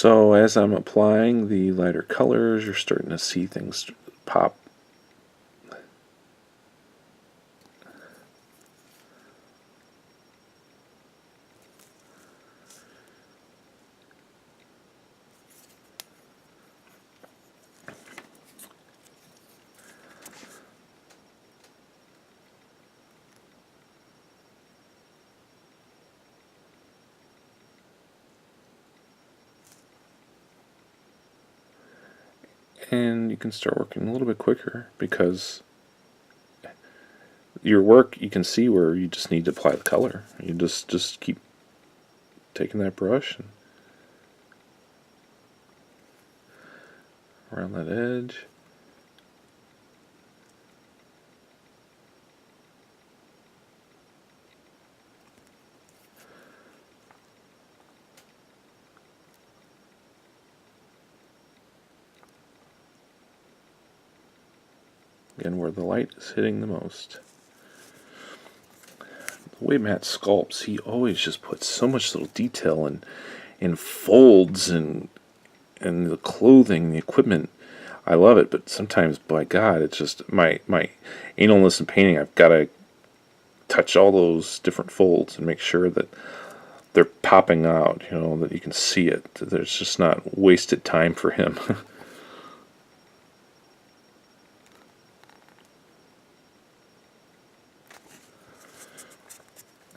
So as I'm applying the lighter colors, you're starting to see things pop. And you can start working a little bit quicker because your work, you can see where you just need to apply the color. You just keep taking that brush and around that edge. Again, where the light is hitting the most. The way Matt sculpts, he always just puts so much little detail in folds and the clothing, the equipment. I love it, but sometimes, by God, it's just my analness in painting. I've got to touch all those different folds and make sure that they're popping out, that you can see it. There's just not wasted time for him.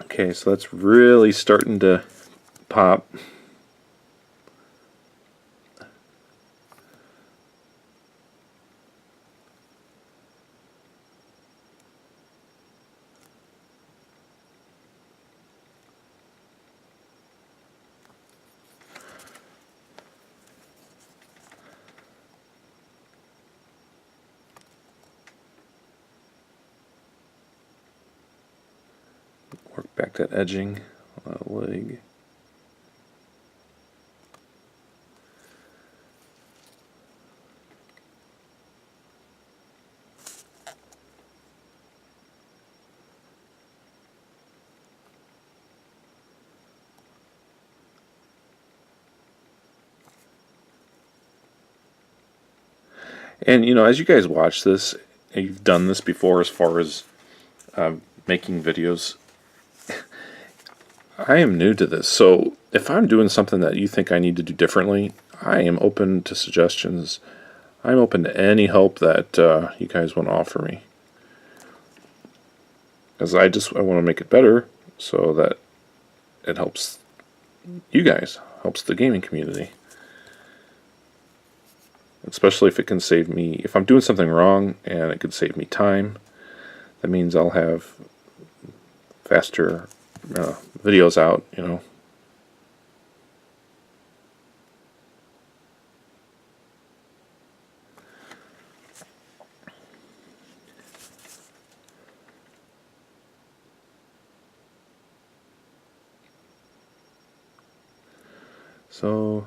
Okay, so that's really starting to pop. Work back that edging on that leg. And as you guys watch this, you've done this before as far as making videos. I am new to this, so if I'm doing something that you think I need to do differently, I am open to suggestions. I'm open to any help that you guys want to offer me. Because I want to make it better so that it helps you guys, helps the gaming community. Especially if it can save me, if I'm doing something wrong and it could save me time, that means I'll have faster videos out, So,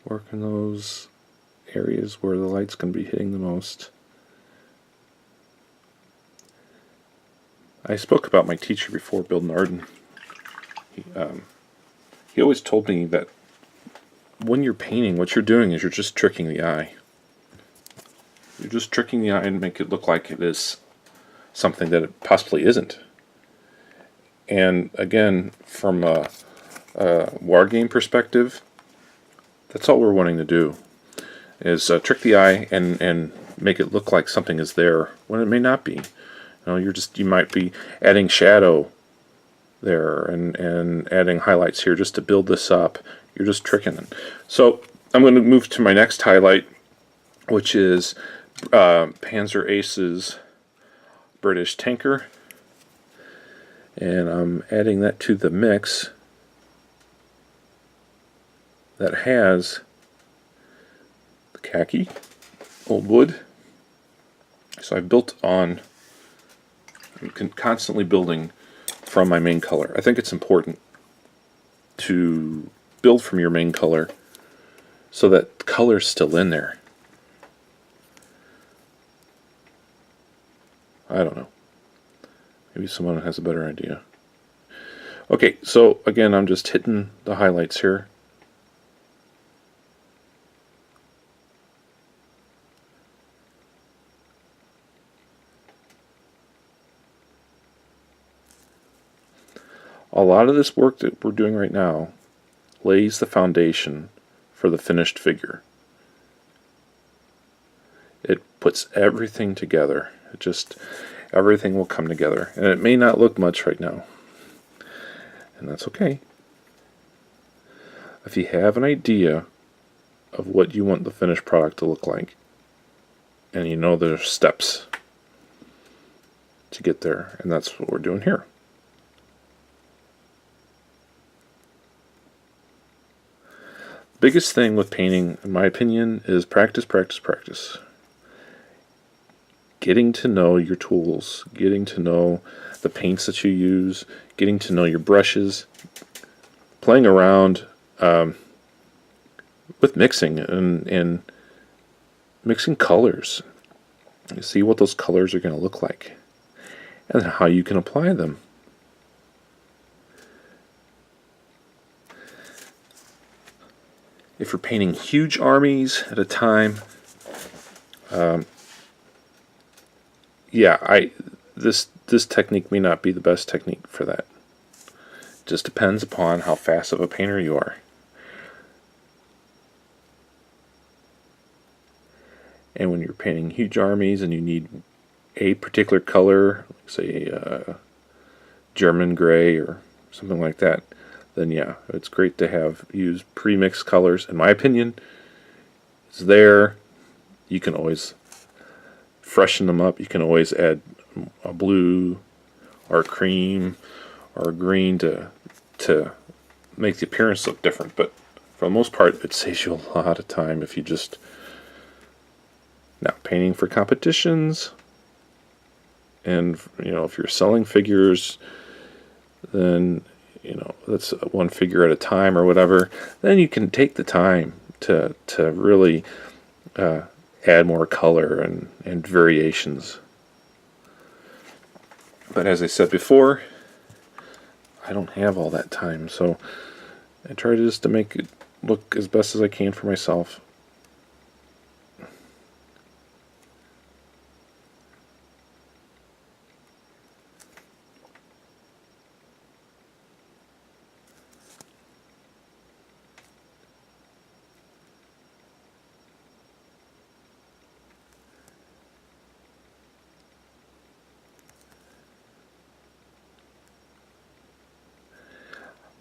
work in those areas where the light's going to be hitting the most. I spoke about my teacher before, Bill Narden. He always told me that when you're painting, what you're doing is you're just tricking the eye. You're just tricking the eye and make it look like it is something that it possibly isn't. And again, from a war game perspective, that's all we're wanting to do, is trick the eye and make it look like something is there when it may not be. You might be adding shadow there and adding highlights here just to build this up. You're just tricking it. So I'm going to move to my next highlight, which is Panzer Ace's British tanker. And I'm adding that to the mix that has the khaki, old wood. So I've built on, I'm constantly building from my main color. I think it's important to build from your main color so that color's still in there. I don't know. Maybe someone has a better idea. Okay, so again, I'm just hitting the highlights here. A lot of this work that we're doing right now lays the foundation for the finished figure. It puts everything together. Everything will come together. And it may not look much right now. And that's okay. If you have an idea of what you want the finished product to look like, and you know there's steps to get there, and that's what we're doing here. Biggest thing with painting, in my opinion, is practice, practice, practice. Getting to know your tools, getting to know the paints that you use, getting to know your brushes, playing around with mixing and mixing colors. You see what those colors are going to look like and how you can apply them. If you're painting huge armies at a time, this technique may not be the best technique for that. It just depends upon how fast of a painter you are. And when you're painting huge armies and you need a particular color, say German gray or something like that, then yeah, it's great to use pre-mixed colors. In my opinion, it's there. You can always freshen them up. You can always add a blue or a cream or a green to make the appearance look different. But for the most part, it saves you a lot of time if you just... Now, painting for competitions, and if you're selling figures, then that's one figure at a time or whatever. Then you can take the time to really add more color and variations. But as I said before, I don't have all that time, so I try to make it look as best as I can for myself.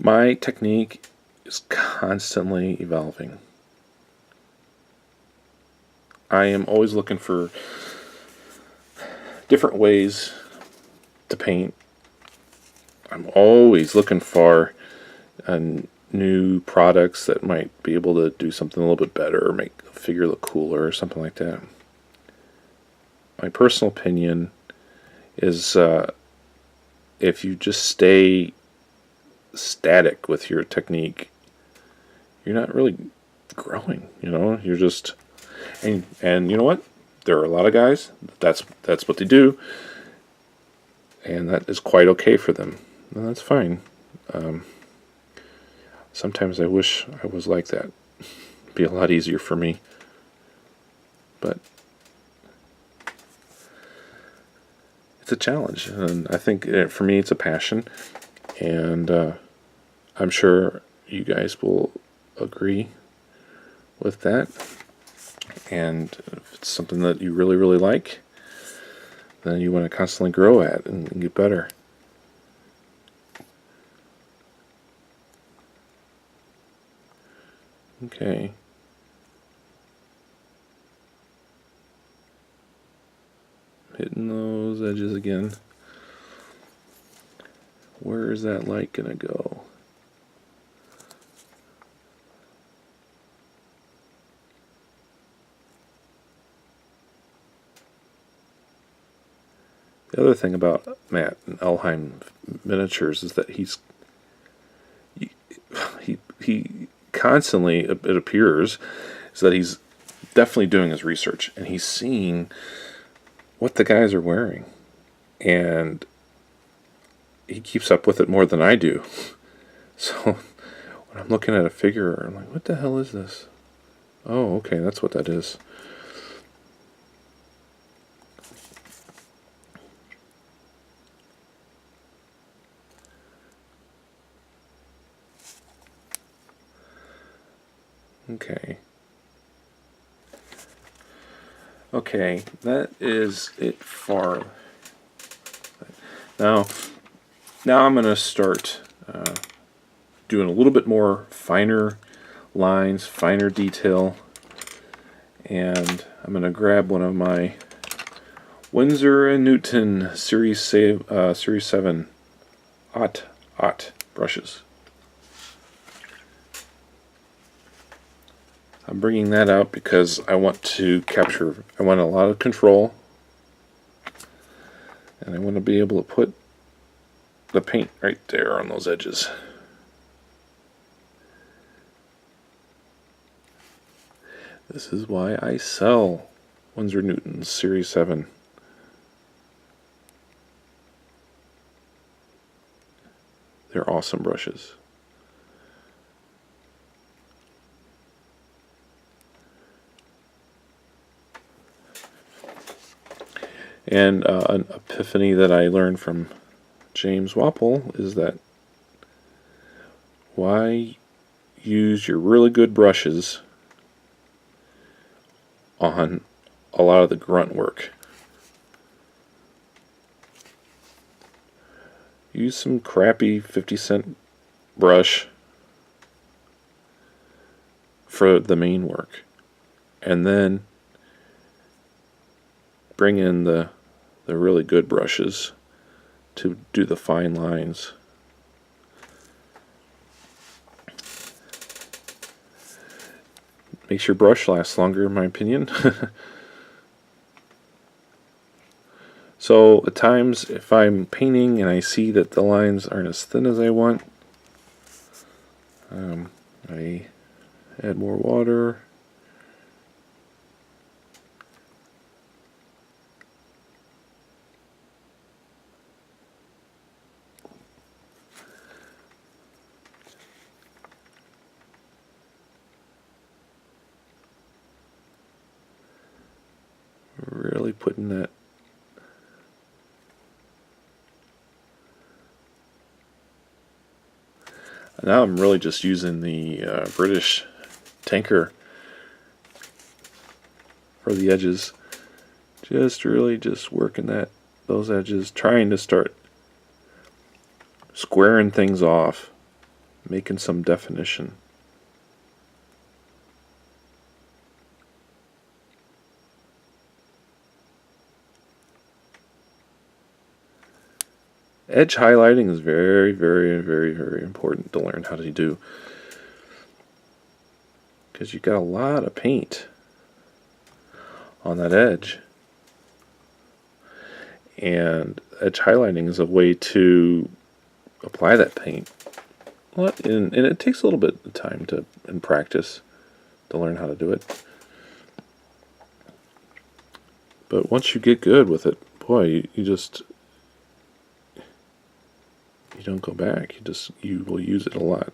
My technique is constantly evolving. I am always looking for different ways to paint. I'm always looking for new products that might be able to do something a little bit better or make the figure look cooler or something like that. My personal opinion is if you just stay static with your technique, you're not really growing. You're just and you know what? There are a lot of guys that's what they do, and that is quite okay for them, and that's fine. Sometimes I wish I was like that. It'd be a lot easier for me, but it's a challenge, and I think for me it's a passion. And I'm sure you guys will agree with that. And if it's something that you really, really like, then you want to constantly grow at and get better. Okay. Hitting those edges again. Where is that light gonna go? The other thing about Matt and Elhiem miniatures is that he constantly, it appears, is that he's definitely doing his research and he's seeing what the guys are wearing, and he keeps up with it more than I do. So when I'm looking at a figure, I'm like, what the hell is this? Oh, okay, that's what that is. Okay. Okay, that is it for now. Now I'm going to start doing a little bit more finer lines, finer detail, and I'm going to grab one of my Winsor and Newton Series 7 Ott brushes. I'm bringing that out because I want I want a lot of control, and I want to be able to put the paint right there on those edges. This is why I sell Winsor Newton Series 7. They're awesome brushes. And an epiphany that I learned from James Wapple is that why use your really good brushes on a lot of the grunt work. Use some crappy 50-cent brush for the main work, and then bring in the really good brushes to do the fine lines. Makes your brush last longer, in my opinion. So at times, if I'm painting and I see that the lines aren't as thin as I want, I add more water. Really putting that now. I'm really just using the British Tinker for the edges. Really just working those edges, trying to start squaring things off, making some definition. Edge highlighting is very, very, very, very important to learn how to do, because you've got a lot of paint on that edge, and edge highlighting is a way to apply that paint. And it takes a little bit of time and practice to learn how to do it. But once you get good with it, boy, you don't go back. You will use it a lot.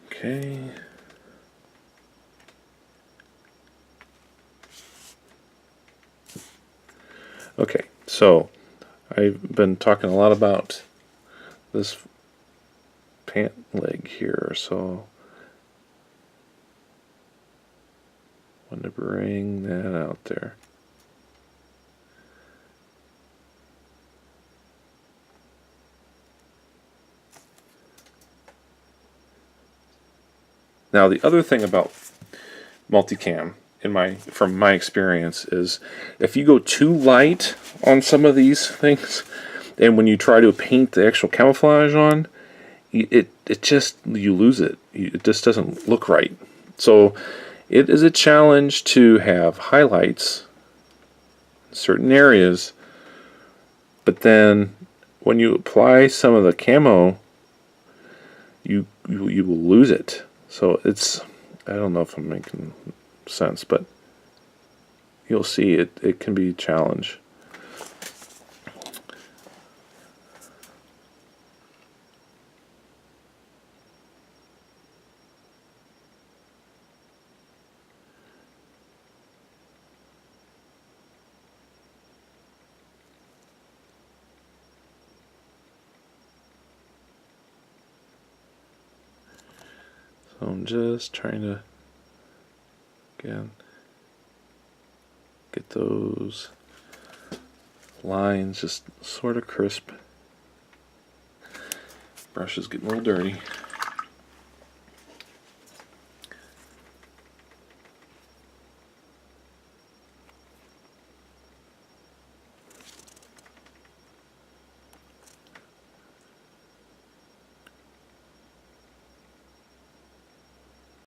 Okay. Okay, so I've been talking a lot about this pant leg here, so I want to bring that out there. Now, the other thing about multicam, from my experience, is if you go too light on some of these things, and when you try to paint the actual camouflage on, you lose it. It just doesn't look right. So it is a challenge to have highlights in certain areas, but then when you apply some of the camo, you will lose it. So it's, I don't know if I'm making sense, but you'll see it can be a challenge. So I'm just trying to, again, get those lines just sort of crisp. Brush is getting a little dirty.